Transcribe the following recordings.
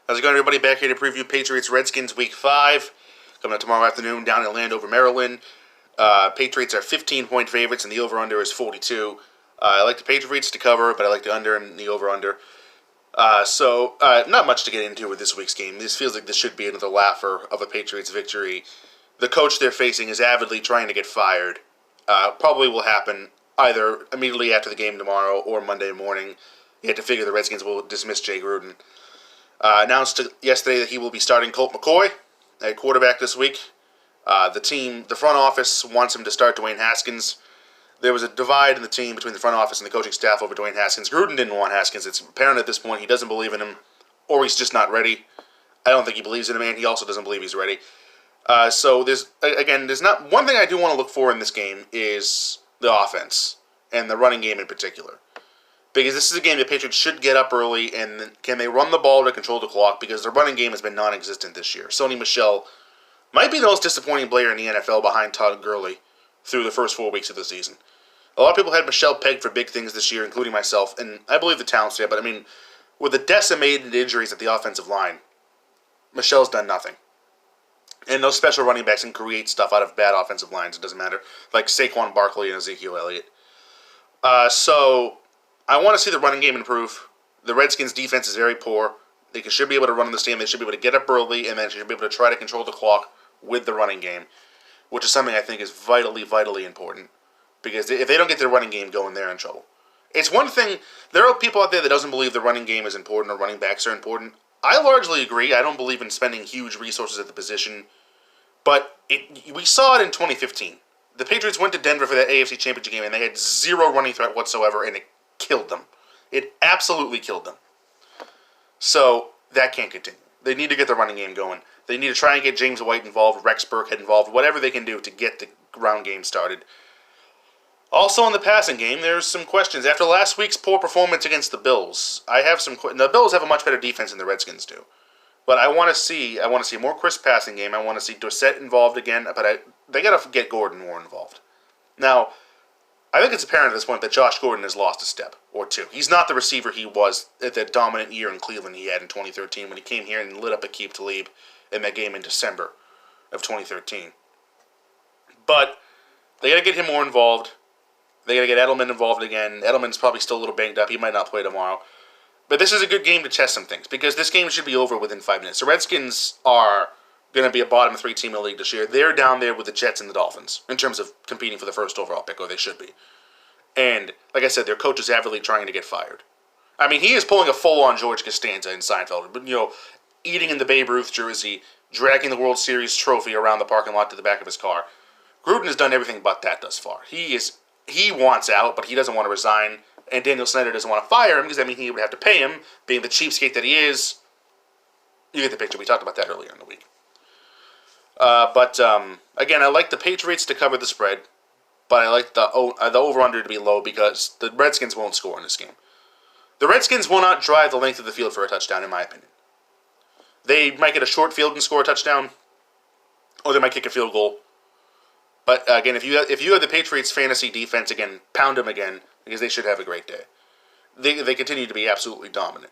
How's it going, everybody? Back here to preview Patriots Redskins Week 5. Coming up tomorrow afternoon down in Landover, Maryland. Patriots are 15-point favorites, and the over-under is 42. I like the Patriots to cover, but I like the under and the over-under. Not much to get into with this week's game. This feels like this should be another laugher of a Patriots victory. The coach they're facing is avidly trying to get fired. Probably will happen either immediately after the game tomorrow or Monday morning. You have to figure the Redskins will dismiss Jay Gruden. Announced yesterday that he will be starting Colt McCoy at quarterback this week. The front office wants him to start Dwayne Haskins. There was a divide in the team between the front office and the coaching staff over Dwayne Haskins. Gruden didn't want Haskins. It's apparent at this point he doesn't believe in him, or he's just not ready. I don't think he believes in him, and he also doesn't believe he's ready. There's not one thing I do want to look for in this game is the offense and the running game in particular. Because this is a game the Patriots should get up early, and can they run the ball to control the clock? Because their running game has been non-existent this year. Sony Michel might be the most disappointing player in the NFL behind Todd Gurley through the first 4 weeks of the season. A lot of people had Michel pegged for big things this year, including myself, and I believe the talent's there. But, with the decimated injuries at the offensive line, Michel's done nothing. And those special running backs can create stuff out of bad offensive lines. It doesn't matter. Like Saquon Barkley and Ezekiel Elliott. I want to see the running game improve. The Redskins' defense is very poor. They should be able to run in this game. They should be able to get up early, and then should be able to try to control the clock with the running game, which is something I think is vitally, vitally important. Because if they don't get their running game going, they're in trouble. It's one thing, there are people out there that doesn't believe the running game is important or running backs are important. I largely agree. I don't believe in spending huge resources at the position. But we saw it in 2015. The Patriots went to Denver for that AFC Championship game, and they had zero running threat whatsoever, and it killed them. It absolutely killed them. So, that can't continue. They need to get the running game going. They need to try and get James White involved, Rex Burkhead involved, whatever they can do to get the ground game started. Also in the passing game, there's some questions. After last week's poor performance against the Bills, the Bills have a much better defense than the Redskins do. But I want to see a more crisp passing game. I want to see Dorsett involved again, but they got to get Gordon more involved. Now, I think it's apparent at this point that Josh Gordon has lost a step or two. He's not the receiver he was at that dominant year in Cleveland he had in 2013 when he came here and lit up Aqib Talib in that game in December of 2013. But they got to get him more involved. They got to get Edelman involved again. Edelman's probably still a little banged up. He might not play tomorrow. But this is a good game to test some things because this game should be over within 5 minutes. The Redskins are going to be a bottom 3 team in the league this year. They're down there with the Jets and the Dolphins in terms of competing for the first overall pick, or they should be. And, like I said, their coach is avidly trying to get fired. He is pulling a full-on George Costanza in Seinfeld. But, eating in the Babe Ruth jersey, dragging the World Series trophy around the parking lot to the back of his car. Gruden has done everything but that thus far. He wants out, but he doesn't want to resign. And Daniel Snyder doesn't want to fire him because, he would have to pay him, being the cheapskate that he is. You get the picture. We talked about that earlier in the week. Again, I like the Patriots to cover the spread, but I like the over-under to be low because the Redskins won't score in this game. The Redskins will not drive the length of the field for a touchdown, in my opinion. They might get a short field and score a touchdown, or they might kick a field goal. But again, if you have the Patriots fantasy defense, again, pound them again, because they should have a great day. They continue to be absolutely dominant.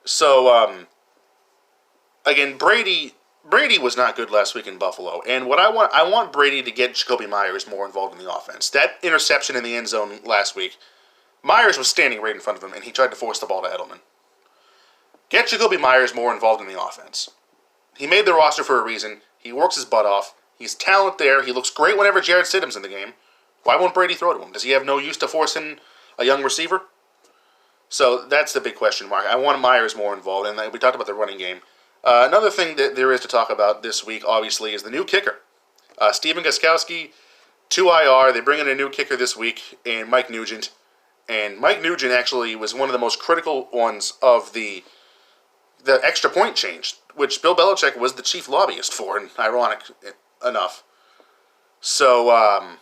So, again, Brady was not good last week in Buffalo, and I want Brady to get Jacoby Myers more involved in the offense. That interception in the end zone last week, Myers was standing right in front of him, and he tried to force the ball to Edelman. Get Jacoby Myers more involved in the offense. He made the roster for a reason. He works his butt off. He's talent there. He looks great whenever Jared Stidham's in the game. Why won't Brady throw to him? Does he have no use to forcing a young receiver? So that's the big question mark. I want Myers more involved, and we talked about the running game. Another thing that there is to talk about this week, obviously, is the new kicker. Stephen Gostkowski, to IR. They bring in a new kicker this week, and Mike Nugent. And Mike Nugent actually was one of the most critical ones of the extra point change, which Bill Belichick was the chief lobbyist for, and ironic enough. So,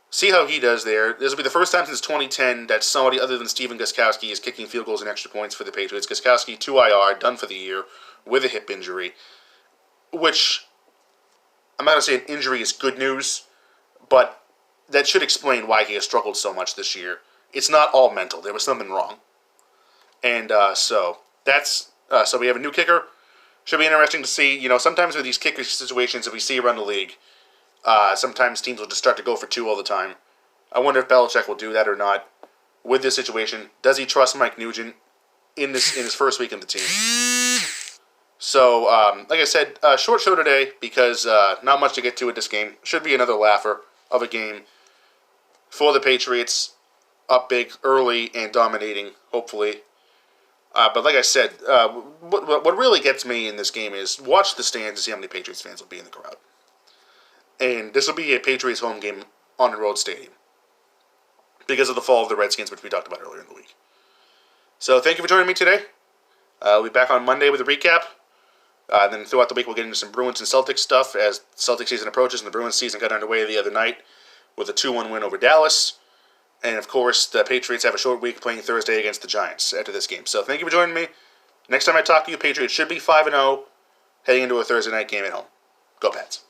see how he does there. This will be the first time since 2010 that somebody other than Stephen Gostkowski is kicking field goals and extra points for the Patriots. Gostkowski, to IR, done for the year, with a hip injury, which, I'm not going to say an injury is good news, but that should explain why he has struggled so much this year. It's not all mental. There was something wrong. And so That's so we have a new kicker. Should be interesting to see. Sometimes with these kicker situations that we see around the league, sometimes teams will just start to go for two all the time. I wonder if Belichick will do that or not with this situation. Does he trust Mike Nugent in his first week in the team? So, like I said, short show today because not much to get to with this game. Should be another laugher of a game for the Patriots, up big early and dominating, hopefully. But like I said, what really gets me in this game is watch the stands to see how many Patriots fans will be in the crowd. And this will be a Patriots home game on the road stadium because of the fall of the Redskins, which we talked about earlier in the week. So thank you for joining me today. We'll be back on Monday with a recap. Then throughout the week, we'll get into some Bruins and Celtics stuff as Celtics season approaches, and the Bruins season got underway the other night with a 2-1 win over Dallas. And, of course, the Patriots have a short week playing Thursday against the Giants after this game. So thank you for joining me. Next time I talk to you, Patriots should be 5-0 heading into a Thursday night game at home. Go Pats.